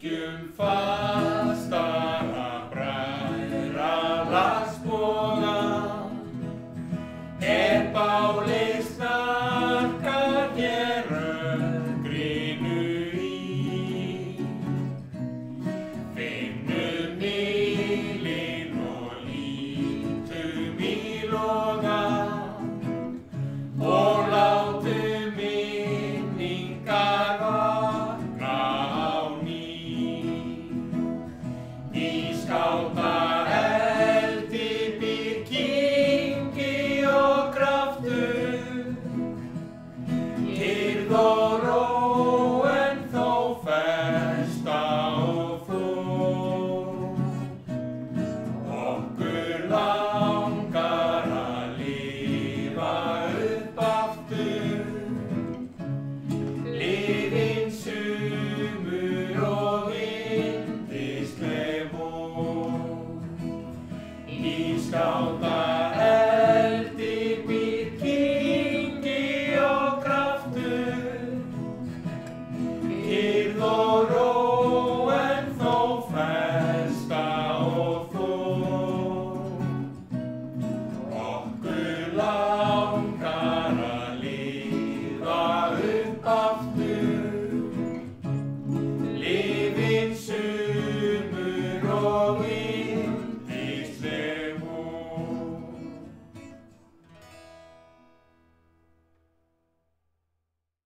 Syngjum fastara bræðralagsboga, bálið snarkar hér ögrinu í. Finnum ylinn og lítum í loga og látum minningar vakna á ný. Í skátaeldi býr kyngi og kraftur, kyrrð og ró en þó festa og flóð. Okkur langar að lifa upp aftur, liðin sumur og yndisleg von. Í skátaeldi býr kyngi og kraftur, kyrrð og ró en þó festa og flóð. Okkur langar að lifa upp aftur, liðin sumur og